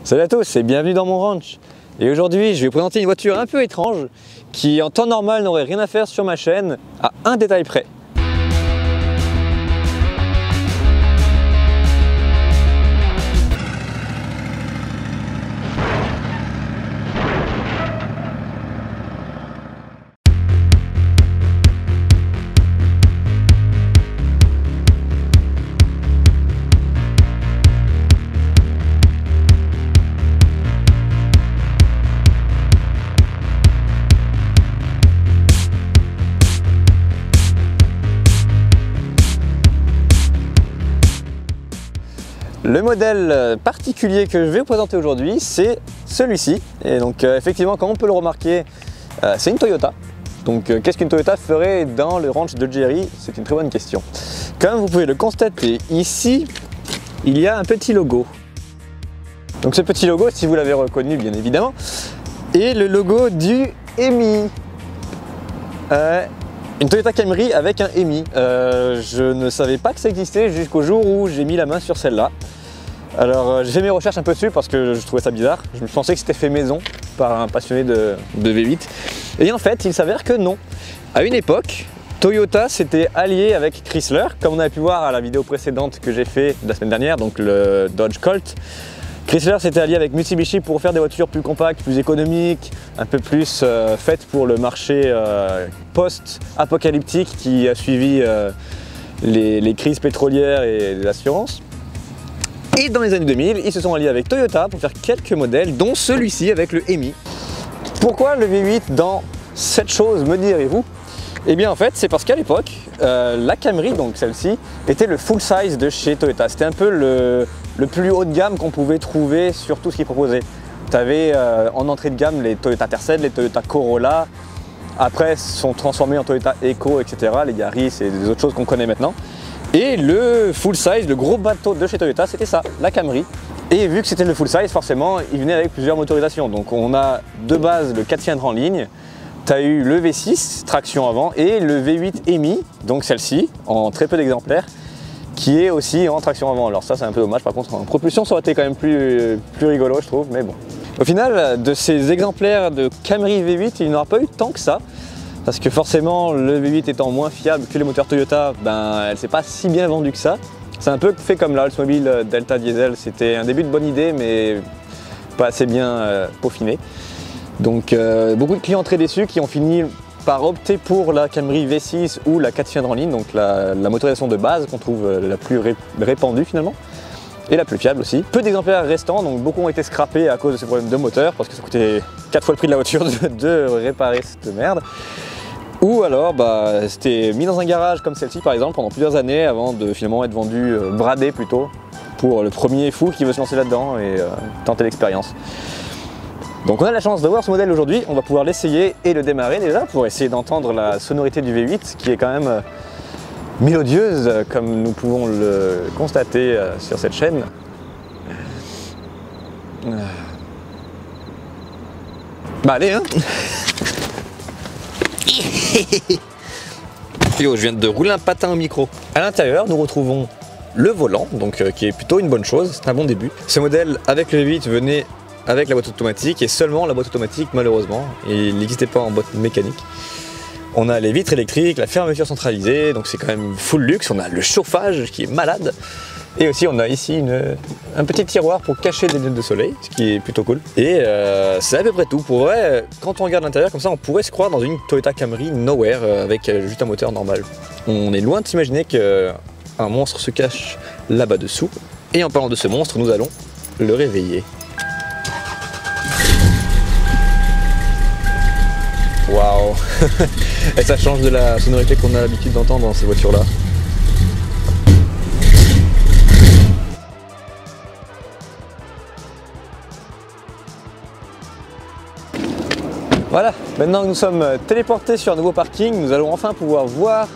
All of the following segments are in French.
Salut à tous et bienvenue dans mon ranch. Et aujourd'hui je vais vous présenter une voiture un peu étrange qui en temps normal n'aurait rien à faire sur ma chaîne à un détail près. Le modèle particulier que je vais vous présenter aujourd'hui, c'est celui-ci. Et donc effectivement, comme on peut le remarquer, c'est une Toyota. Donc qu'est-ce qu'une Toyota ferait dans le ranch de Jerry? C'est une très bonne question. Comme vous pouvez le constater ici, il y a un petit logo. Donc ce petit logo, si vous l'avez reconnu bien évidemment, est le logo du EMI. Une Toyota Camry avec un EMI. Je ne savais pas que ça existait jusqu'au jour où j'ai mis la main sur celle-là. Alors j'ai fait mes recherches un peu dessus parce que je trouvais ça bizarre. Je pensais que c'était fait maison par un passionné de V8. Et en fait, il s'avère que non. À une époque, Toyota s'était allié avec Chrysler, comme on a pu voir à la vidéo précédente que j'ai fait la semaine dernière, donc le Dodge Colt. Chrysler s'était allié avec Mitsubishi pour faire des voitures plus compactes, plus économiques, un peu plus faites pour le marché post-apocalyptique qui a suivi les crises pétrolières et les assurances. Et dans les années 2000, ils se sont alliés avec Toyota pour faire quelques modèles, dont celui-ci avec le EMI. Pourquoi le V8 dans cette chose, me direz-vous? Eh bien en fait, c'est parce qu'à l'époque, la Camry, donc celle-ci, était le full size de chez Toyota. C'était un peu le plus haut de gamme qu'on pouvait trouver sur tout ce qu'ils proposaient. Tu avais en entrée de gamme les Toyota Tercel, les Toyota Corolla, après sont transformés en Toyota Eco, etc., les Yaris et des autres choses qu'on connaît maintenant. Et le full size, le gros bateau de chez Toyota, c'était ça, la Camry. Et vu que c'était le full size, forcément, il venait avec plusieurs motorisations. Donc on a de base le 4 cylindres en ligne, tu as eu le V6, traction avant, et le V8 EMI, donc celle-ci, en très peu d'exemplaires, qui est aussi en traction avant. Alors ça c'est un peu dommage, par contre en propulsion ça aurait été quand même plus rigolo je trouve, mais bon. Au final, de ces exemplaires de Camry V8, il n'y en aura pas eu tant que ça, parce que forcément le V8 étant moins fiable que les moteurs Toyota, ben elle s'est pas si bien vendue que ça. C'est un peu fait comme la Oldsmobile Delta Diesel, c'était un début de bonne idée mais pas assez bien peaufiné. Donc beaucoup de clients très déçus qui ont fini par opter pour la Camry V6 ou la 4 cylindres en ligne, donc la motorisation de base qu'on trouve la plus répandue finalement, et la plus fiable aussi. Peu d'exemplaires restants, donc beaucoup ont été scrappés à cause de ces problèmes de moteur, parce que ça coûtait 4 fois le prix de la voiture de réparer cette merde. Ou alors c'était mis dans un garage comme celle-ci par exemple pendant plusieurs années avant de finalement être vendu bradé plutôt, pour le premier fou qui veut se lancer là-dedans et tenter l'expérience. Donc on a la chance de voir ce modèle aujourd'hui, on va pouvoir l'essayer et le démarrer déjà pour essayer d'entendre la sonorité du V8 qui est quand même mélodieuse comme nous pouvons le constater sur cette chaîne. Bah allez hein. Yo, je viens de rouler un patin au micro. À l'intérieur nous retrouvons le volant, donc qui est plutôt une bonne chose, c'est un bon début. Ce modèle avec le V8 venait avec la boîte automatique et seulement la boîte automatique malheureusement, il n'existait pas en boîte mécanique. On a les vitres électriques, la fermeture centralisée, donc c'est quand même full luxe, on a le chauffage qui est malade et aussi on a ici un petit tiroir pour cacher des lunettes de soleil, ce qui est plutôt cool. Et c'est à peu près tout. Pour vrai, quand on regarde l'intérieur comme ça, on pourrait se croire dans une Toyota Camry Nowhere avec juste un moteur normal. On est loin de s'imaginer qu'un monstre se cache là-bas dessous. Et en parlant de ce monstre, nous allons le réveiller. Waouh. Et ça change de la sonorité qu'on a l'habitude d'entendre dans ces voitures-là. Voilà, maintenant que nous sommes téléportés sur un nouveau parking, nous allons enfin pouvoir voir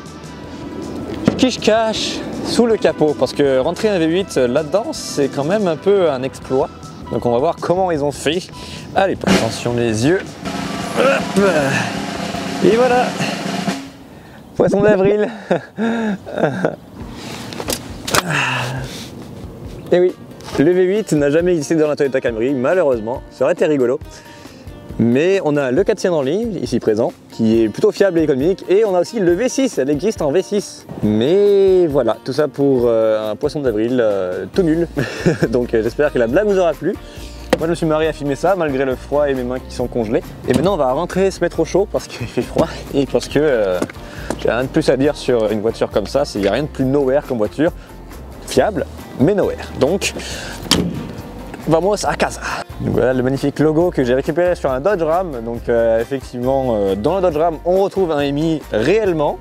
ce qui se cache sous le capot. Parce que rentrer un V8 là-dedans, c'est quand même un peu un exploit. Donc on va voir comment ils ont fait. Allez, attention les yeux. Hop. Et voilà, poisson d'avril. Et oui, Le V8 n'a jamais existé dans la Toyota Camry, malheureusement, ça aurait été rigolo. Mais on a le 4 cylindres en ligne, ici présent, qui est plutôt fiable et économique, et on a aussi le V6, elle existe en V6. Mais voilà, tout ça pour un poisson d'avril tout nul. Donc j'espère que la blague vous aura plu. Moi je me suis marré à filmer ça, malgré le froid et mes mains qui sont congelées. Et maintenant on va rentrer se mettre au chaud, parce qu'il fait froid, et parce que j'ai rien de plus à dire sur une voiture comme ça, il n'y a rien de plus nowhere comme voiture, fiable, mais nowhere. Donc, vamos à casa. Donc voilà le magnifique logo que j'ai récupéré sur un Dodge Ram. Donc effectivement, dans le Dodge Ram, on retrouve un EMI réellement,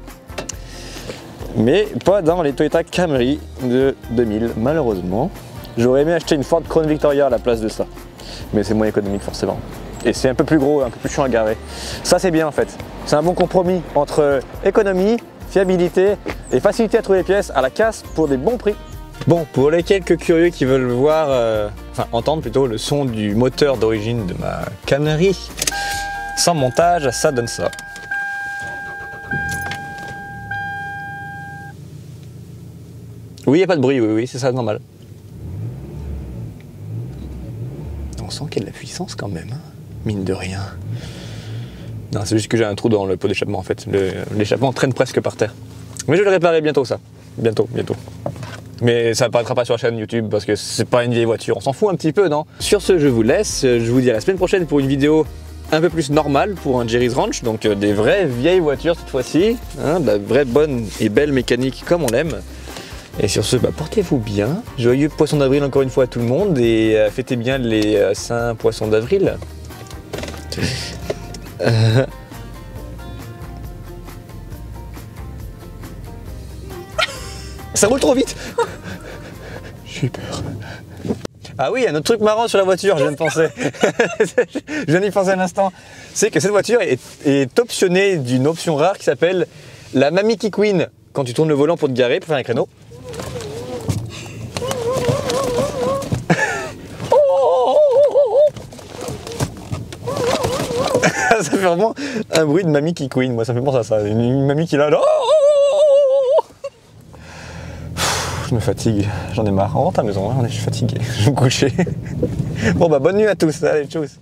mais pas dans les Toyota Camry de 2000, malheureusement. J'aurais aimé acheter une Ford Crown Victoria à la place de ça, mais c'est moins économique forcément. Et c'est un peu plus gros, un peu plus chiant à garer. Ça c'est bien en fait. C'est un bon compromis entre économie, fiabilité et facilité à trouver les pièces à la casse pour des bons prix. Bon, pour les quelques curieux qui veulent voir, enfin entendre plutôt le son du moteur d'origine de ma Camry, sans montage, ça donne ça. Oui, il n'y a pas de bruit, oui, c'est ça, normal. On sent qu'il y a de la puissance quand même, hein, mine de rien. Non, c'est juste que j'ai un trou dans le pot d'échappement en fait. L'échappement traîne presque par terre. Mais je vais le réparer bientôt ça. Bientôt. Mais ça apparaîtra pas sur la chaîne YouTube parce que c'est pas une vieille voiture, on s'en fout un petit peu, non? Sur ce, je vous laisse, je vous dis à la semaine prochaine pour une vidéo un peu plus normale pour un Jerry's Ranch, donc des vraies vieilles voitures cette fois-ci, hein, de la vraie bonne et belle mécanique comme on l'aime. Et sur ce, portez-vous bien, joyeux poisson d'avril encore une fois à tout le monde et fêtez bien les saints poissons d'avril. Ça roule trop vite. J'ai peur. Ah oui, un autre truc marrant sur la voiture, je viens de penser. Je viens d'y penser un instant. C'est que cette voiture est optionnée d'une option rare qui s'appelle la Mamiki Queen. Quand tu tournes le volant pour te garer, pour faire un créneau. Ça fait vraiment un bruit de Mamiki Queen. Moi, ça me fait penser à ça. Une mamie qui est là. Je me fatigue, j'en ai marre. On rentre à la maison, je suis fatigué, je vais me coucher. Bon bonne nuit à tous, allez tchuss.